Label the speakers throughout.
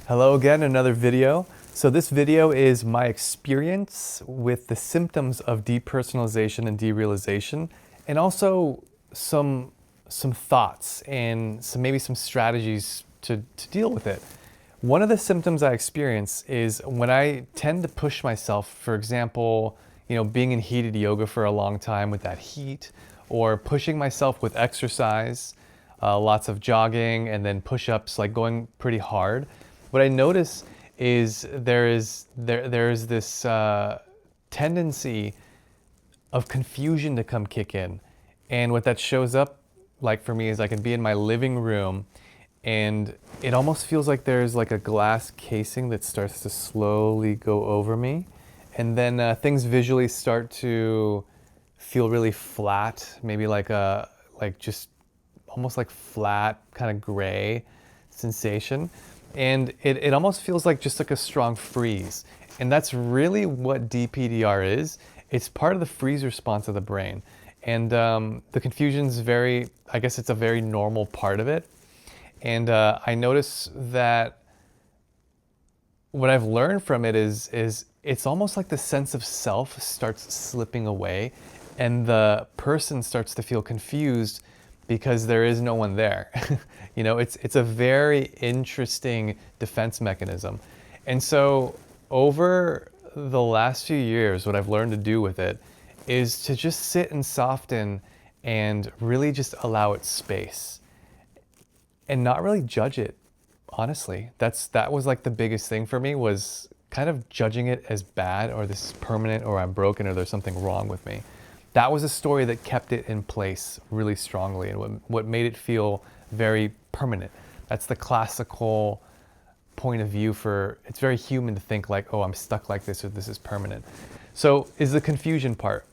Speaker 1: Hello again, another video. So this video is my experience with the symptoms of depersonalization and derealization, and also some thoughts and maybe some strategies to deal with it. One of the symptoms I experience is when I tend to push myself, for example, being in heated yoga for a long time with that heat, or pushing myself with exercise, lots of jogging and then push-ups, like going pretty hard. What I notice is there is this tendency of confusion to come kick in. And what that shows up like for me is I can be in my living room and it almost feels like there's like a glass casing that starts to slowly go over me. And then things visually start to feel really flat, maybe like just almost like flat, kind of gray sensation. And it almost feels like just like a strong freeze. And that's really what DPDR is. It's part of the freeze response of the brain. And the confusion's I guess it's a very normal part of it. And I notice that what I've learned from it is it's almost like the sense of self starts slipping away and the person starts to feel confused because there is no one there. It's a very interesting defense mechanism. And so over the last few years, what I've learned to do with it is to just sit and soften and really just allow it space and not really judge it. Honestly, that was like the biggest thing for me, was kind of judging it as bad, or this is permanent, or I'm broken, or there's something wrong with me. That was a story that kept it in place really strongly, and what made it feel very permanent. That's the classical point of view for, it's very human to think like, oh, I'm stuck like this, or this is permanent. So is the confusion part.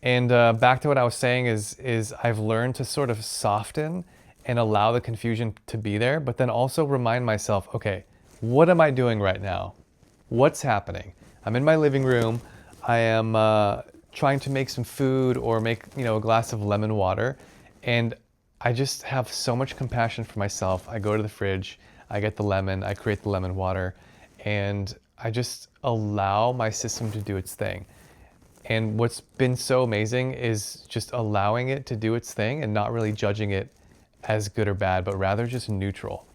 Speaker 1: And back to what I was saying is I've learned to sort of soften and allow the confusion to be there, but then also remind myself, okay, what am I doing right now? What's happening? I'm in my living room. I am trying to make some food or make a glass of lemon water, and I just have so much compassion for myself. I go to the fridge, I get the lemon, I create the lemon water, and I just allow my system to do its thing. And what's been so amazing is just allowing it to do its thing and not really judging it as good or bad, but rather just neutral.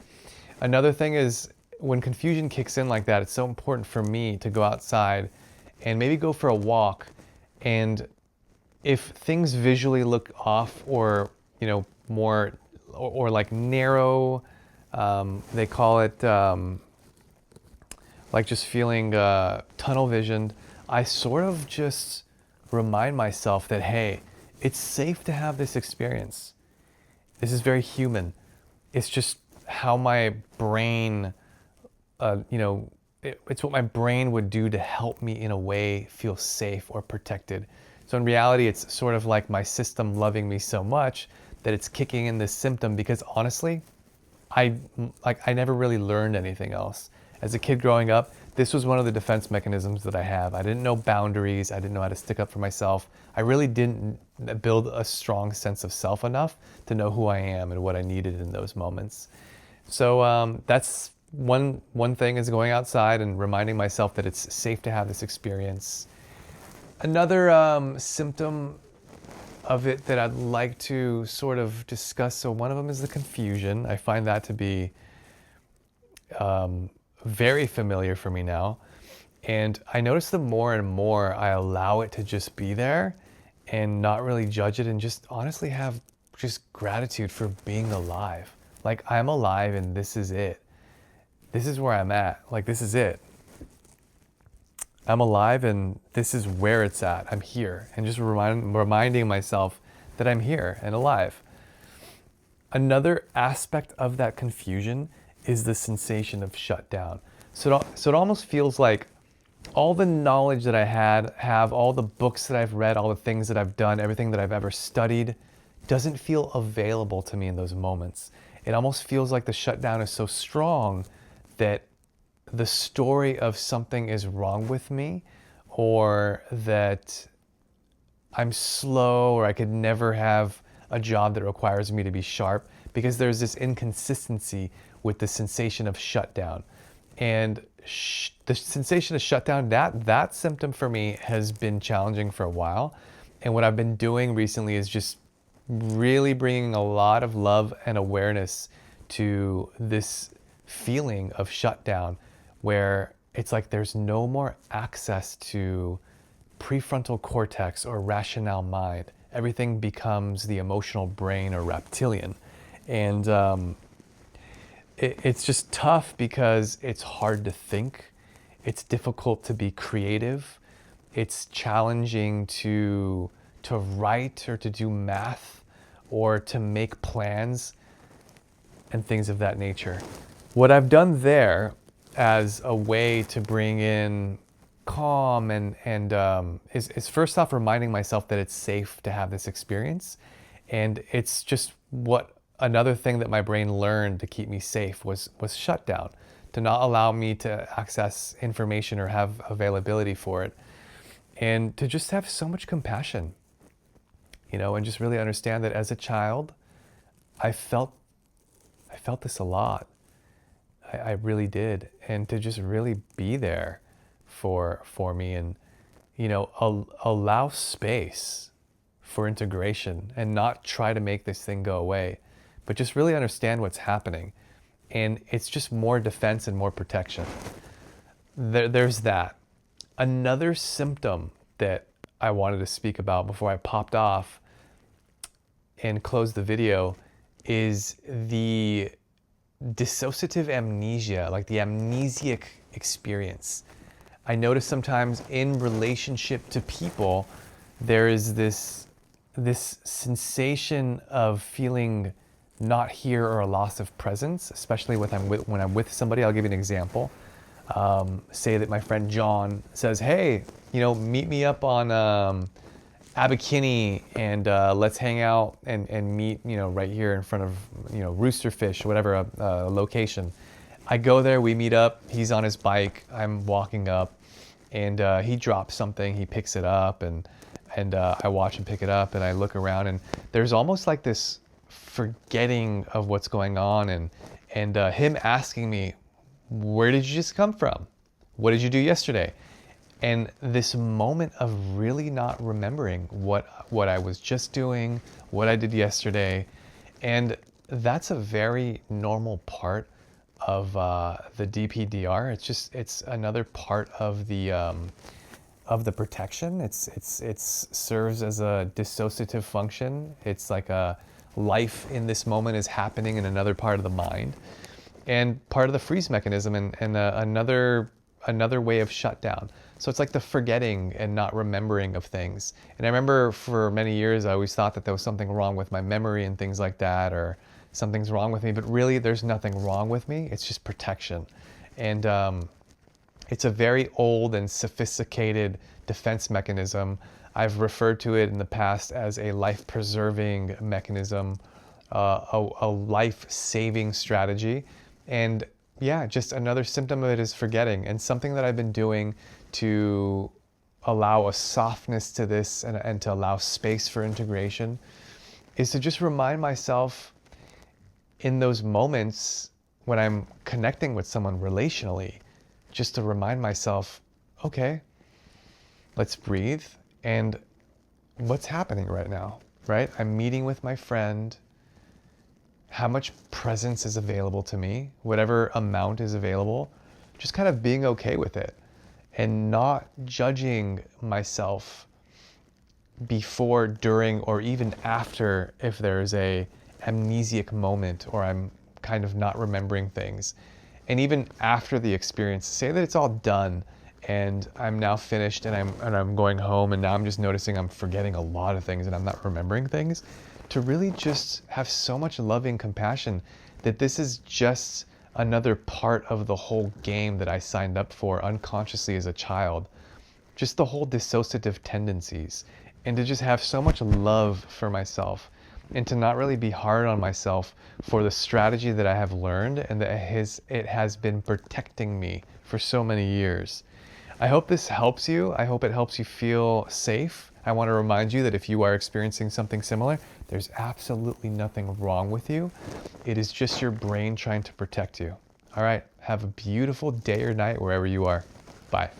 Speaker 1: Another thing is, when confusion kicks in like that, it's so important for me to go outside and maybe go for a walk. And if things visually look off, or more or like narrow, they call it like just feeling tunnel visioned, I sort of just remind myself that, hey, it's safe to have this experience. This is very human. It's just how my brain, it's what my brain would do to help me in a way feel safe or protected. So in reality, it's sort of like my system loving me so much that it's kicking in this symptom, because honestly, I never really learned anything else. As a kid growing up, this was one of the defense mechanisms that I have. I didn't know boundaries. I didn't know how to stick up for myself. I really didn't build a strong sense of self enough to know who I am and what I needed in those moments. So that's one thing, is going outside and reminding myself that it's safe to have this experience. Another symptom of it that I'd like to sort of discuss, so one of them is the confusion. I find that to be very familiar for me now. And I notice the more and more I allow it to just be there and not really judge it, and just honestly have just gratitude for being alive. Like, I'm alive and this is it. This is where I'm at. Like, this is it. I'm alive and this is where it's at. I'm here. And just reminding myself that I'm here and alive. Another aspect of that confusion is the sensation of shutdown. So it almost feels like all the knowledge that I have, all the books that I've read, all the things that I've done, everything that I've ever studied, doesn't feel available to me in those moments. It almost feels like the shutdown is so strong that the story of something is wrong with me, or that I'm slow, or I could never have a job that requires me to be sharp, because there's this inconsistency with the sensation of shutdown. And the sensation of shutdown, that symptom for me has been challenging for a while. And what I've been doing recently is just really bringing a lot of love and awareness to this feeling of shutdown, where it's like there's no more access to prefrontal cortex or rationale mind. Everything becomes the emotional brain or reptilian. And it's just tough because it's hard to think. It's difficult to be creative. It's challenging to write or to do math or to make plans and things of that nature. What I've done there as a way to bring in calm is first off reminding myself that it's safe to have this experience. And it's just what another thing that my brain learned to keep me safe was shutdown, to not allow me to access information or have availability for it. And to just have so much compassion, and just really understand that as a child, I felt this a lot. I really did. And to just really be there for me and, allow space for integration and not try to make this thing go away, but just really understand what's happening. And it's just more defense and more protection. There's that. Another symptom that I wanted to speak about before I popped off and closed the video is the dissociative amnesia, like the amnesic experience. I notice sometimes in relationship to people, there is this sensation of feeling not here or a loss of presence, especially when I'm with somebody. I'll give you an example. Say that my friend John says, "Hey, meet me up on Abercrombie and let's hang out and meet, right here in front of, Roosterfish, whatever location." I go there, we meet up, he's on his bike, I'm walking up, and he drops something, he picks it up, and I watch him pick it up, and I look around, and there's almost like this forgetting of what's going on, and him asking me, "Where did you just come from? What did you do yesterday?" And this moment of really not remembering what I was just doing, what I did yesterday. And that's a very normal part of the DPDR. It's another part of the protection. It serves as a dissociative function. It's like a life in this moment is happening in another part of the mind, and part of the freeze mechanism, and another way of shutdown. So it's like the forgetting and not remembering of things. And I remember for many years, I always thought that there was something wrong with my memory and things like that, or something's wrong with me, but really there's nothing wrong with me. It's just protection. And it's a very old and sophisticated defense mechanism. I've referred to it in the past as a life-preserving mechanism, a life-saving strategy. And yeah, just another symptom of it is forgetting. And something that I've been doing to allow a softness to this and to allow space for integration is to just remind myself in those moments when I'm connecting with someone relationally, just to remind myself, okay, let's breathe. And what's happening right now, right? I'm meeting with my friend. How much presence is available to me, whatever amount is available, just kind of being okay with it and not judging myself before, during, or even after if there's a amnesic moment or I'm kind of not remembering things. And even after the experience, say that it's all done and I'm now finished and I'm going home, and now I'm just noticing I'm forgetting a lot of things and I'm not remembering things. To really just have so much loving compassion that this is just another part of the whole game that I signed up for unconsciously as a child. Just the whole dissociative tendencies, and to just have so much love for myself, and to not really be hard on myself for the strategy that I have learned and that it has been protecting me for so many years. I hope this helps you. I hope it helps you feel safe. I want to remind you that if you are experiencing something similar, there's absolutely nothing wrong with you. It is just your brain trying to protect you. All right, have a beautiful day or night wherever you are. Bye.